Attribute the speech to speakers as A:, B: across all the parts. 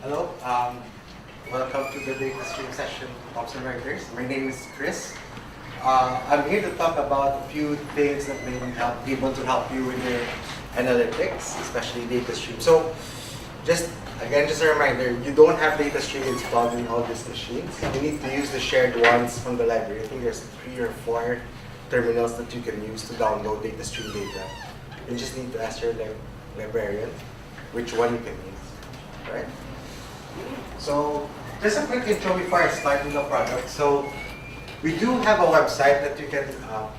A: Hello, welcome to the Datastream session of Thompson Reuters. My name is Chris. I'm here to talk about a few things that may be able to help you with your analytics, especially Datastream. So, just a reminder, you don't have Datastream installed in all these machines. You need to use the shared ones from the library. I think there's 3 or 4 terminals that you can use to download Datastream data. You just need to ask your librarian which one you can use, right? So, just a quick intro before I start with the product. So, we do have a website that you can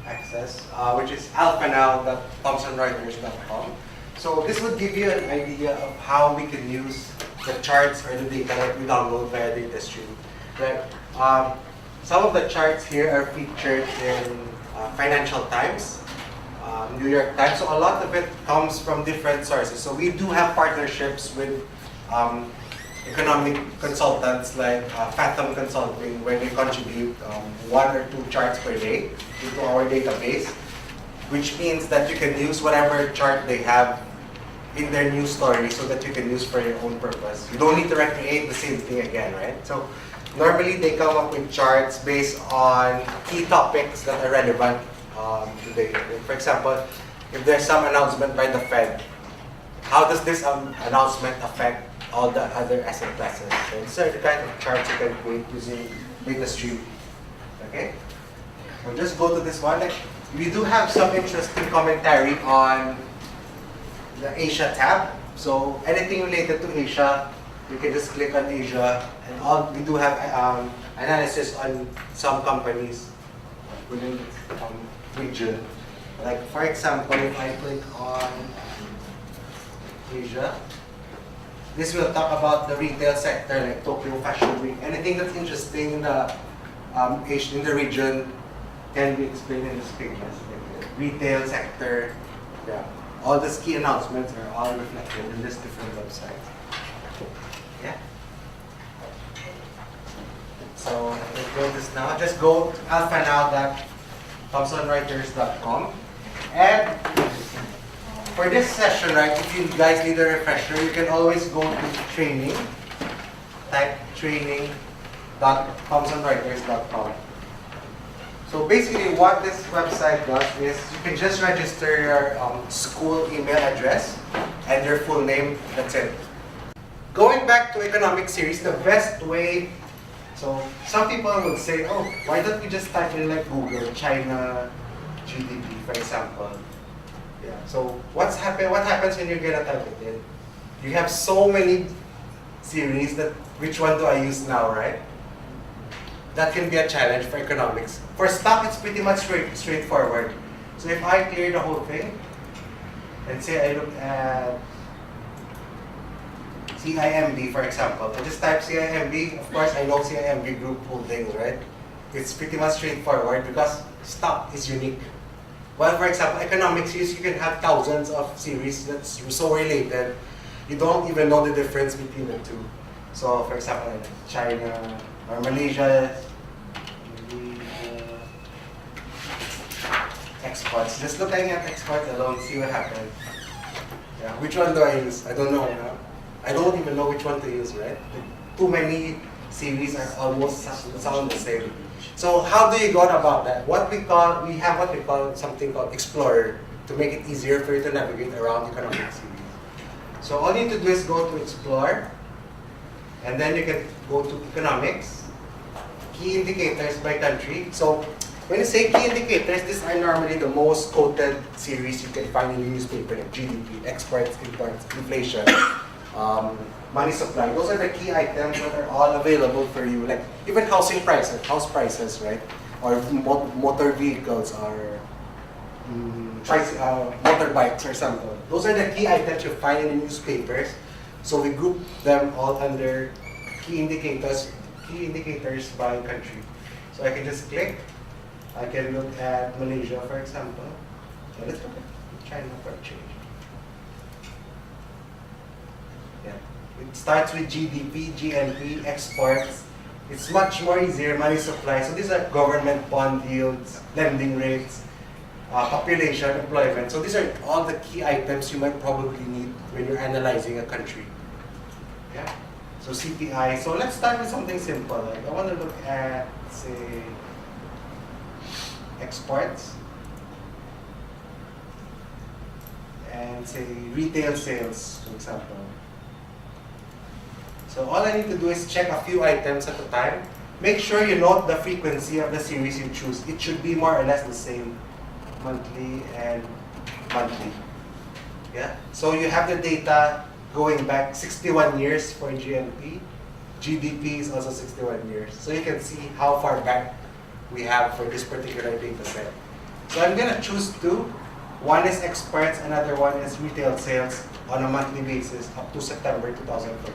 A: access, which is alphanow.thomsonreuters.com. So, this would give you an idea of how we can use the charts or the data that we download via Datastream. Right? Some of the charts here are featured in Financial Times, New York Times. So, a lot of it comes from different sources. So, we do have partnerships with economic consultants like Fathom Consulting, where they contribute 1 or 2 charts per day into our database, which means that you can use whatever chart they have in their news story so that you can use for your own purpose. You don't need to recreate the same thing again, right? So normally they come up with charts based on key topics that are relevant today. For example, if there's some announcement by the Fed, how does this announcement affect all the other asset classes? So these are the kind of charts you can create using Datastream. Okay? So just go to this one. We do have some interesting commentary on the Asia tab. So anything related to Asia, you can just click on Asia, and we do have analysis on some companies within the region. Like for example, if I click on Asia, this will talk about the retail sector, like Tokyo Fashion Week. Anything that's interesting in the region can be explained in this page. Like retail sector, yeah. All these key announcements are all reflected in this different websites. Yeah. So let's go this now. Just go to alphanow.thomsonreuters.com, and for this session, right, if you guys need a refresher, you can always go to training, type training.thomsonreuters.com. So basically what this website does is you can just register your school email address and your full name, that's it. Going back to economic series, the best way, so some people would say, oh, why don't we just type in like Google, China, GDP, for example. Yeah. So what happens when you get a type in? You have so many series that which one do I use now, right? That can be a challenge for economics. For stock, it's pretty much straightforward. So if I clear the whole thing, and say I look at CIMB, for example, I just type CIMB. Of course, I know CIMB Group Holdings, right? It's pretty much straightforward because stock is unique. Well, for example, economic series, you can have thousands of series that's so related, you don't even know the difference between the two. So, for example, China or Malaysia exports. Just looking at exports alone, see what happens. Yeah, which one do I use? I don't know. I don't even know which one to use, right? Too many series are almost sound the same. So how do you go about that? We have what we call something called Explorer to make it easier for you to navigate around economic series. So all you need to do is go to Explore, and then you can go to Economics, Key Indicators by country. So when you say key indicators, these are normally the most quoted series you can find in the newspaper, like GDP, exports, imports, inflation, money supply. Those are the key items that are all available for you, like even house prices, right? Or motor vehicles, or motorbikes or something. Those are the key items you find in the newspapers. So we group them all under key indicators by country. So I can just click. I can look at Malaysia, for example. So let's look at China for a change. Yeah. It starts with GDP, GNP, exports. It's much more easier, money supply. So these are government bond yields, lending rates, population, employment. So these are all the key items you might probably need when you're analyzing a country. Yeah. So CPI. So let's start with something simple. Like I want to look at, say, exports and say retail sales, for example. So all I need to do is check a few items at a time. Make sure you note the frequency of the series you choose. It should be more or less the same, monthly and monthly. Yeah. So you have the data going back 61 years for GNP. GDP is also 61 years. So you can see how far back we have for this particular data set. So I'm going to choose two. One is exports, another one is retail sales on a monthly basis up to September 2014.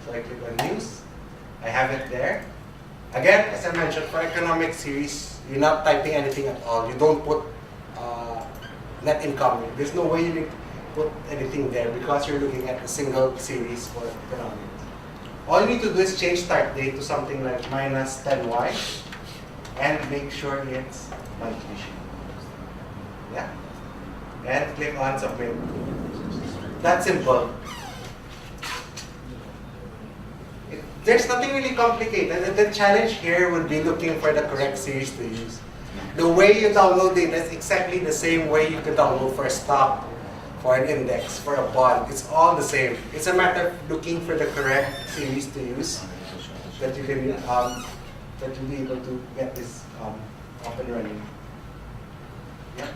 A: So I click on news. I have it there. Again, as I mentioned, for economic series, you're not typing anything at all. You don't put net income. There's no way you need to put anything there because you're looking at a single series for economics. All you need to do is change start date to something like -10Y and make sure it's monthly. Yeah? And click on submit. That's simple. There's nothing really complicated. The challenge here would be looking for the correct series to use. The way you download data is exactly the same way you could download for a stock, for an index, for a bond. It's all the same. It's a matter of looking for the correct series to use that you can that you'll be able to get this up and running. Yeah.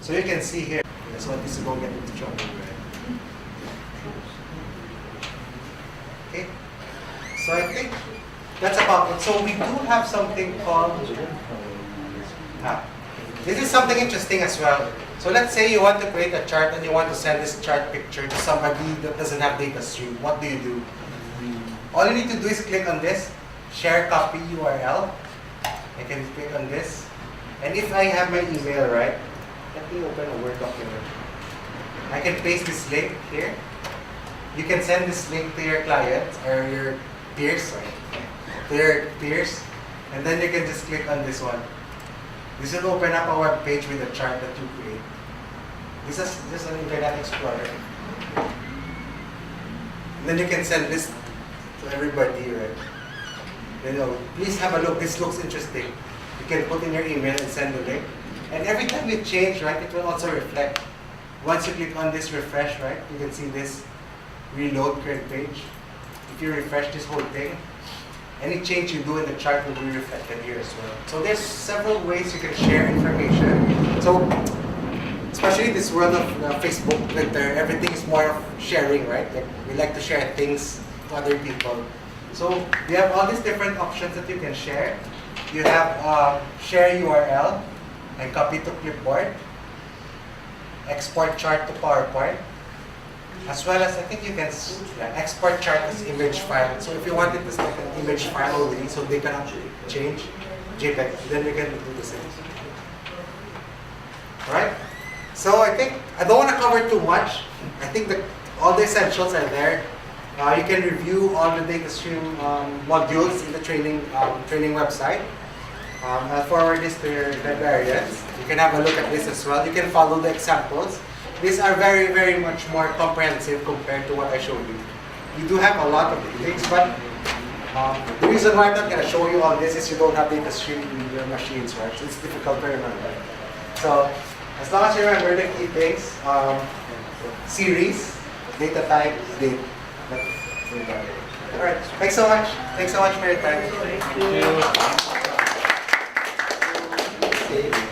A: So you can see here. So at least you don't get into trouble, right? Okay. So I think that's about it. So we do have something called, this is something interesting as well. So let's say you want to create a chart and you want to send this chart picture to somebody that doesn't have Datastream. What do you do? All you need to do is click on this, share copy URL. I can click on this. And if I have my email, right? Let me open a Word document. I can paste this link here. You can send this link to your clients or your peers, and then you can just click on this one. This will open up a web page with a chart that you create. This is just an Internet Explorer. And then you can send this to everybody, right? Please have a look. This looks interesting. You can put in your email and send the link. And every time you change, right, it will also reflect. Once you click on this refresh, right, you can see this reload current page. If you refresh this whole thing, any change you do in the chart will be reflected here as well. So there's several ways you can share information. So especially this world of Facebook, Twitter, everything is more of sharing, right? Like we like to share things to other people. So you have all these different options that you can share. You have share URL and copy to clipboard, export chart to PowerPoint, as well as I think you can export chart as image file. So if you want it as like an image file only, so they cannot change JPEG, then you can do the same. Alright? So I think I don't want to cover too much. I think that all the essentials are there. You can review all the Datastream modules in the training website. I'll forward this to your librarians. You can have a look at this as well. You can follow the examples. These are very, very much more comprehensive compared to what I showed you. You do have a lot of things, but the reason why I'm not going to show you all this is you don't have Datastream in your machines, right? So it's difficult to remember. So as long as you remember the key things, series, data type, date. All right. Thanks so much. Thanks so much for your time.
B: Thank you.